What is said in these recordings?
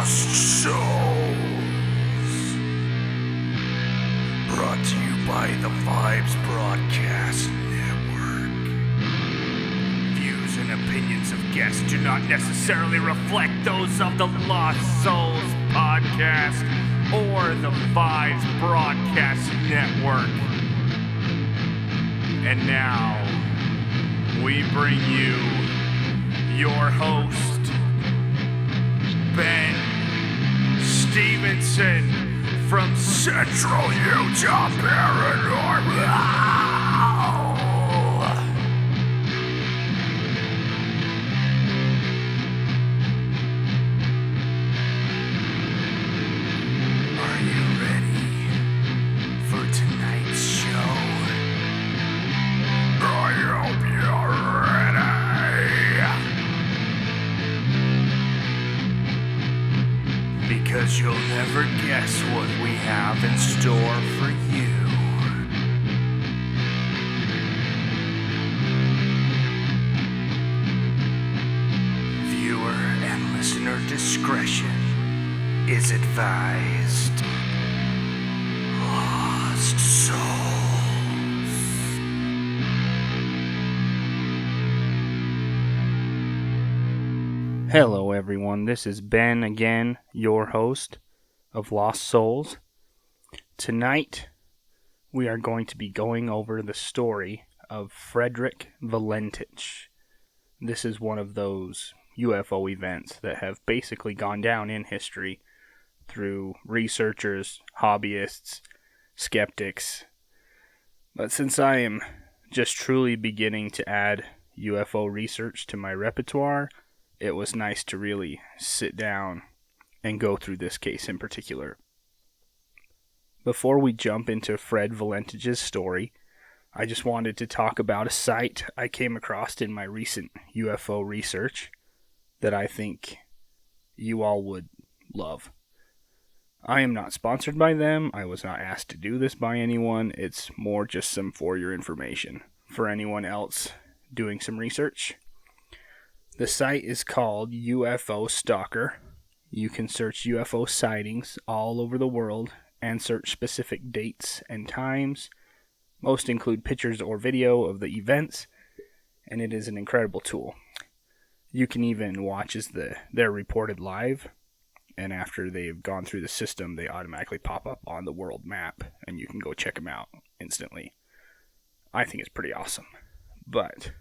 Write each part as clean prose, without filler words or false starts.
Lost Souls. Brought to you by the Vibes Broadcast Network. Views and opinions of guests do not necessarily reflect those of the Lost Souls Podcast or the Vibes Broadcast Network. And now, we bring you your host, Ben Stephenson from Central Utah Paranormal. Are you ready for tonight's show? I hope you're ready. Because you'll never guess what we have in store for you. Viewer and listener discretion is advised. Lost Souls. Hello everyone, this is Ben again, your host of Lost Souls. Tonight, we are going to be going over the story of Fred Valentich. This is one of those UFO events that have basically gone down in history through researchers, hobbyists, skeptics. But since I am just truly beginning to add UFO research to my repertoire, it was nice to really sit down and go through this case in particular. Before we jump into Fred Valentich's story, I just wanted to talk about a site I came across in my recent UFO research that I think you all would love. I am not sponsored by them. I was not asked to do this by anyone. It's more just some for your information for anyone else doing some research. The site is called UFO Stalker. You can search UFO sightings all over the world and search specific dates and times. Most include pictures or video of the events, and it is an incredible tool. You can even watch as they're reported live, and after they've gone through the system, they automatically pop up on the world map, and you can go check them out instantly. I think it's pretty awesome. But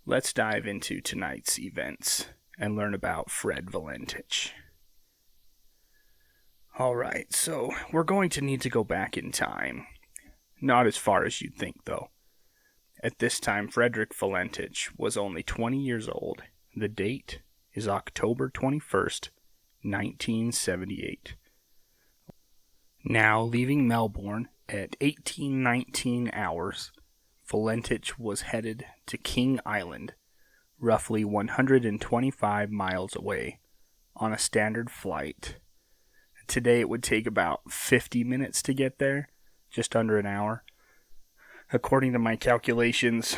let's dive into tonight's events and learn about Fred Valentich. Alright, so we're going to need to go back in time. Not as far as you'd think, though. At this time, Fred Valentich was only 20 years old. The date is October 21st, 1978. Now, leaving Melbourne at 18:19 hours, Valentich was headed to King Island, roughly 125 miles away, on a standard flight. Today it would take about 50 minutes to get there, just under an hour. According to my calculations,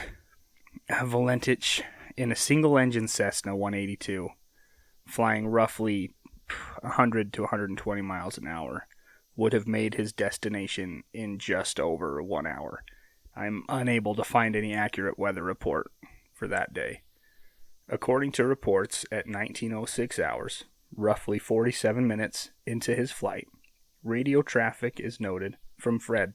Valentich, in a single-engine Cessna 182, flying roughly 100 to 120 miles an hour, would have made his destination in just over 1 hour. I'm unable to find any accurate weather report for that day. According to reports, at 19:06 hours, roughly 47 minutes into his flight, radio traffic is noted from Fred,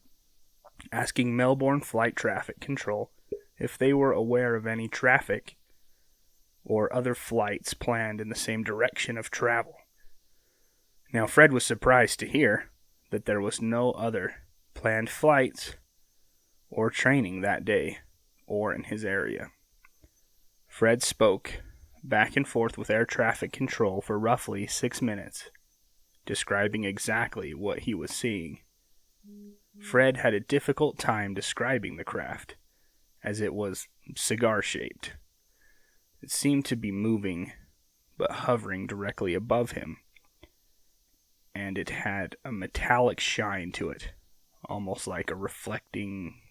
asking Melbourne Flight Traffic Control if they were aware of any traffic or other flights planned in the same direction of travel. Now, Fred was surprised to hear that there was no other planned flights or training that day or in his area. Fred spoke back and forth with air traffic control for roughly 6 minutes, describing exactly what he was seeing. Fred had a difficult time describing the craft, as it was cigar-shaped. It seemed to be moving, but hovering directly above him, and it had a metallic shine to it, almost like a reflecting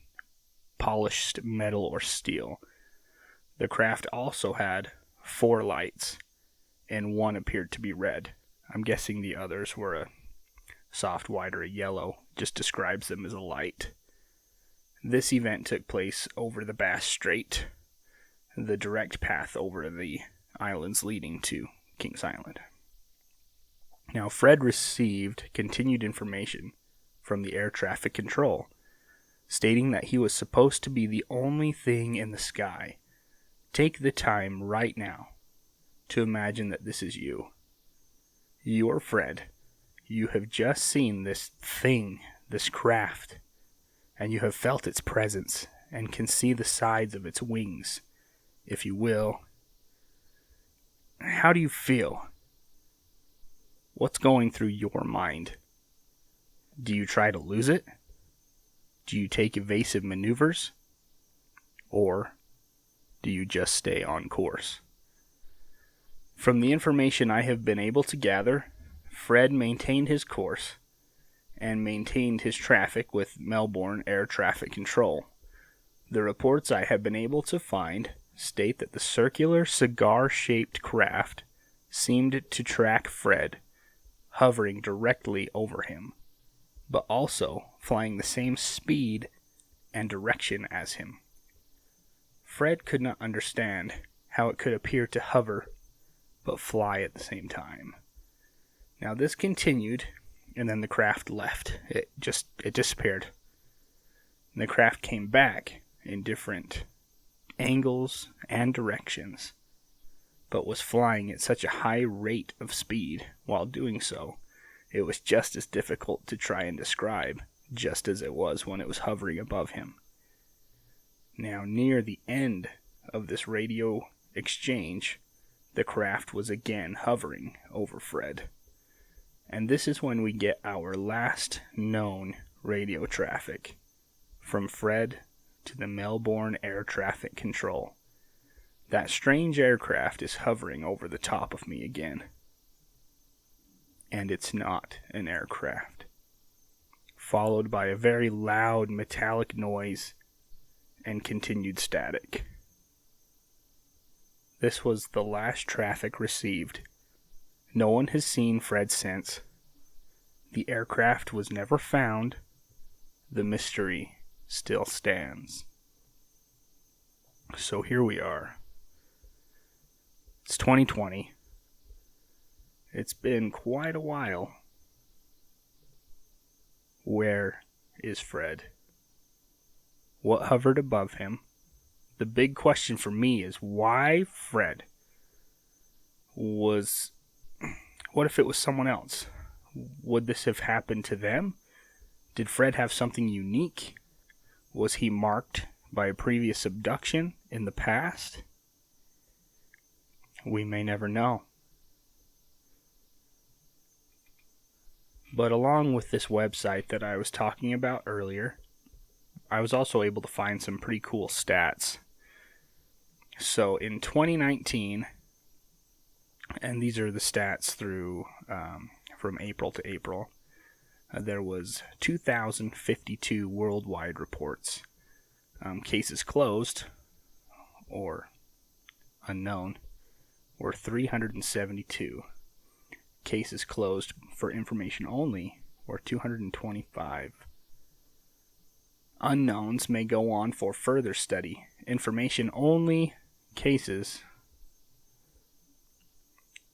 polished metal or steel. The craft also had 4 lights, and one appeared to be red. I'm guessing the others were a soft white or a yellow, just describes them as a light. This event took place over the Bass Strait, the direct path over the islands leading to Kings Island. Now, Fred received continued information from the air traffic control, stating that he was supposed to be the only thing in the sky. Take the time right now to imagine that this is you. You're Fred. You have just seen this thing, this craft, and you have felt its presence and can see the sides of its wings, if you will. How do you feel? What's going through your mind? Do you try to lose it? Do you take evasive maneuvers? Or do you just stay on course? From the information I have been able to gather, Fred maintained his course and maintained his traffic with Melbourne Air Traffic Control. The reports I have been able to find state that the circular cigar-shaped craft seemed to track Fred, hovering directly over him, but also flying the same speed and direction as him. Fred could not understand how it could appear to hover but fly at the same time. Now this continued, and then the craft left. It disappeared. And the craft came back in different angles and directions, but was flying at such a high rate of speed while doing so, it was just as difficult to try and describe, just as it was when it was hovering above him. Now, near the end of this radio exchange, the craft was again hovering over Fred. And this is when we get our last known radio traffic from Fred to the Melbourne Air Traffic Control. That strange aircraft is hovering over the top of me again. And it's not an aircraft. Followed by a very loud metallic noise and continued static. This was the last traffic received. No one has seen Fred since. The aircraft was never found. The mystery still stands. So here we are. It's 2020. It's been quite a while. Where is Fred? What hovered above him? The big question for me is why Fred? What if it was someone else? Would this have happened to them? Did Fred have something unique? Was he marked by a previous abduction in the past? We may never know. But along with this website that I was talking about earlier, I was also able to find some pretty cool stats. So in 2019, and these are the stats through from April to April, there was 2,052 worldwide reports. Cases closed, or unknown, were 372. Cases closed for information only were 225. Unknowns may go on for further study. Information only cases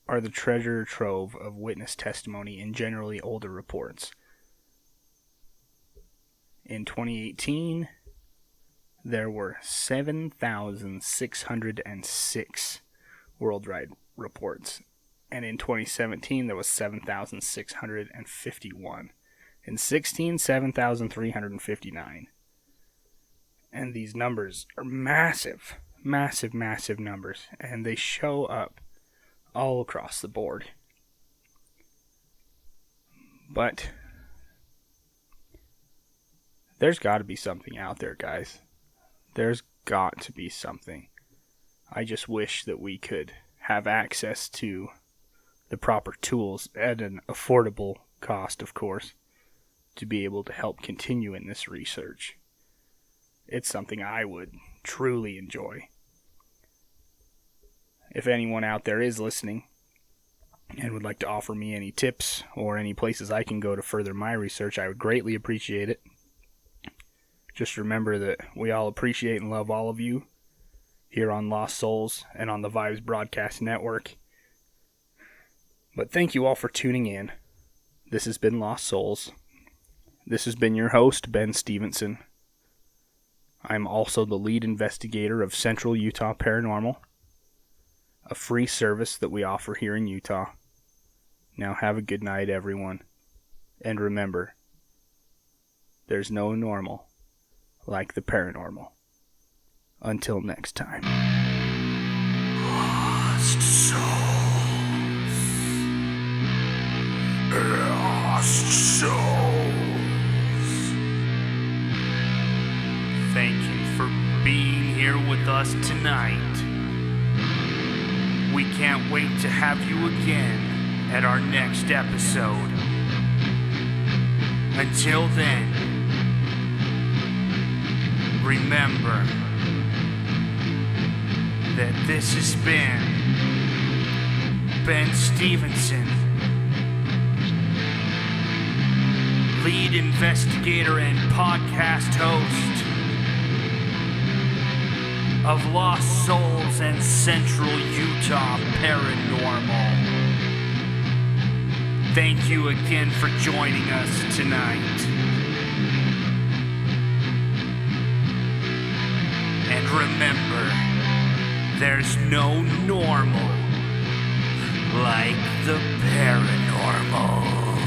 are the treasure trove of witness testimony in generally older reports. In 2018, there were 7,606 worldwide reports. And in 2017, there was 7,651. In 16, 7,359. And these numbers are massive, massive, massive numbers. And they show up all across the board. But there's got to be something out there, guys. There's got to be something. I just wish that we could have access to the proper tools at an affordable cost, of course, to be able to help continue in this research. It's something I would truly enjoy. If anyone out there is listening and would like to offer me any tips or any places I can go to further my research, I would greatly appreciate it. Just remember that we all appreciate and love all of you here on Lost Souls and on the Vibes Broadcast Network. But thank you all for tuning in. This has been Lost Souls. This has been your host, Ben Stephenson. I'm also the lead investigator of Central Utah Paranormal, a free service that we offer here in Utah. Now have a good night, everyone. And remember, there's no normal like the paranormal. Until next time. Lost souls. Lost souls. Thank you for being here with us tonight. We can't wait to have you again at our next episode. Until then, remember that this has been Ben Stephenson, lead investigator and podcast host of Lost Souls and Central Utah Paranormal. Thank you again for joining us tonight. And remember, there's no normal like the paranormal.